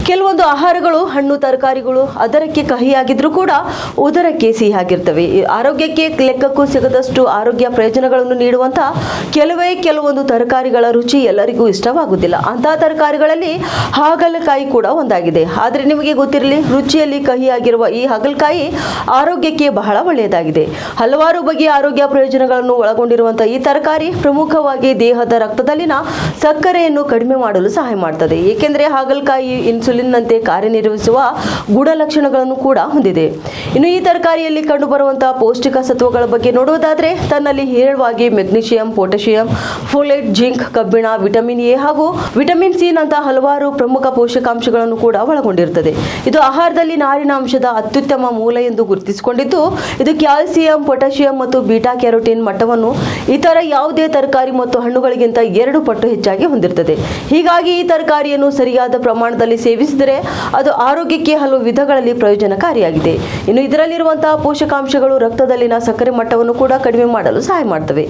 ಕೆಲವೊಂದು ಆಹಾರಗಳು ಹಣ್ಣು ತರಕಾರಿಗಳು ಅದರಕ್ಕೆ ಕಹಿಯಾಗಿದ್ರೂ ಕೂಡ ಉದರಕ್ಕೆ ಸಿಹಿಯಾಗಿರ್ತವೆ. ಆರೋಗ್ಯಕ್ಕೆ ಲೆಕ್ಕಕ್ಕೂ ಸಿಗದಷ್ಟು ಆರೋಗ್ಯ ಪ್ರಯೋಜನಗಳನ್ನು ನೀಡುವಂತಹ ಕೆಲವೊಂದು ತರಕಾರಿಗಳ ರುಚಿ ಎಲ್ಲರಿಗೂ ಇಷ್ಟವಾಗುವುದಿಲ್ಲ. ಅಂತಹ ತರಕಾರಿಗಳಲ್ಲಿ ಹಾಗಲಕಾಯಿ ಕೂಡ ಒಂದಾಗಿದೆ. ಆದರೆ ನಿಮಗೆ ಗೊತ್ತಿರಲಿ, ರುಚಿಯಲ್ಲಿ ಕಹಿಯಾಗಿರುವ ಈ ಹಾಗಲಕಾಯಿ ಆರೋಗ್ಯಕ್ಕೆ ಬಹಳ ಒಳ್ಳೆಯದಾಗಿದೆ. ಹಲವಾರು ಬಗೆಯ ಆರೋಗ್ಯ ಪ್ರಯೋಜನಗಳನ್ನು ಒಳಗೊಂಡಿರುವಂತಹ ಈ ತರಕಾರಿ ಪ್ರಮುಖವಾಗಿ ದೇಹದ ರಕ್ತದಲ್ಲಿನ ಸಕ್ಕರೆಯನ್ನು ಕಡಿಮೆ ಮಾಡಲು ಸಹಾಯ ಮಾಡುತ್ತದೆ. ಏಕೆಂದರೆ ಹಾಗಲಕಾಯಿ ಇನ್ಸುಲಿನ್ನಂತೆ ಕಾರ್ಯನಿರ್ವಹಿಸುವ ಗುಣಲಕ್ಷಣಗಳನ್ನು ಕೂಡ ಹೊಂದಿದೆ. ಇನ್ನು ಈ ತರಕಾರಿಯಲ್ಲಿ ಕಂಡುಬರುವಂತಹ ಪೌಷ್ಟಿಕ ಸತ್ವಗಳ ಬಗ್ಗೆ ನೋಡುವುದಾದರೆ ತನ್ನಲ್ಲಿ ಹೇರಳವಾಗಿ ಮೆಗ್ನೀಷಿಯಂ, ಪೊಟ್ಯಾಷಿಯಂ, ಫೋಲೇಟ್, ಜಿಂಕ್, ಕಬ್ಬಿಣ, ವಿಟಮಿನ್ ಎ ಹಾಗೂ ವಿಟಮಿನ್ ಸಿ ನಂತಹ ಹಲವಾರು ಪ್ರಮುಖ ಪೋಷಕಾಂಶಗಳನ್ನು ಕೂಡ ಒಳಗೊಂಡಿರುತ್ತದೆ. ಇದು ಆಹಾರದಲ್ಲಿ ನಾರಿನ ಅಂಶದ ಅತ್ಯುತ್ತಮ ಮೂಲ ಎಂದು ಗುರುತಿಸಿಕೊಂಡಿದ್ದು, ಇದು ಕ್ಯಾಲ್ಸಿಯಂ, ಪೊಟ್ಯಾಷಿಯಂ ಮತ್ತು ಬೀಟಾ ಕ್ಯಾರೋಟಿನ್ ಮಟ್ಟವನ್ನು ಇತರ ಯಾವುದೇ ತರಕಾರಿ ಮತ್ತು ಹಣ್ಣುಗಳಿಗಿಂತ 2 ಪಟ್ಟು ಹೆಚ್ಚಾಗಿ ಹೊಂದಿರುತ್ತದೆ. ಹೀಗಾಗಿ ಈ ತರಕಾರಿಯನ್ನು ಸರಿಯಾದ ಪ್ರಮಾಣದಲ್ಲಿ ಸೇವಿಸಿದರೆ ಅದು ಆರೋಗ್ಯಕ್ಕೆ ಹಲವು ವಿಧಗಳಲ್ಲಿ ಪ್ರಯೋಜನಕಾರಿಯಾಗಿದೆ. ಇನ್ನು ಇದರಲ್ಲಿರುವಂತಹ ಪೋಷಕಾಂಶಗಳು ರಕ್ತದಲ್ಲಿನ ಸಕ್ಕರೆ ಮಟ್ಟವನ್ನು ಕೂಡ ಕಡಿಮೆ ಮಾಡಲು ಸಹಾಯ ಮಾಡುತ್ತವೆ.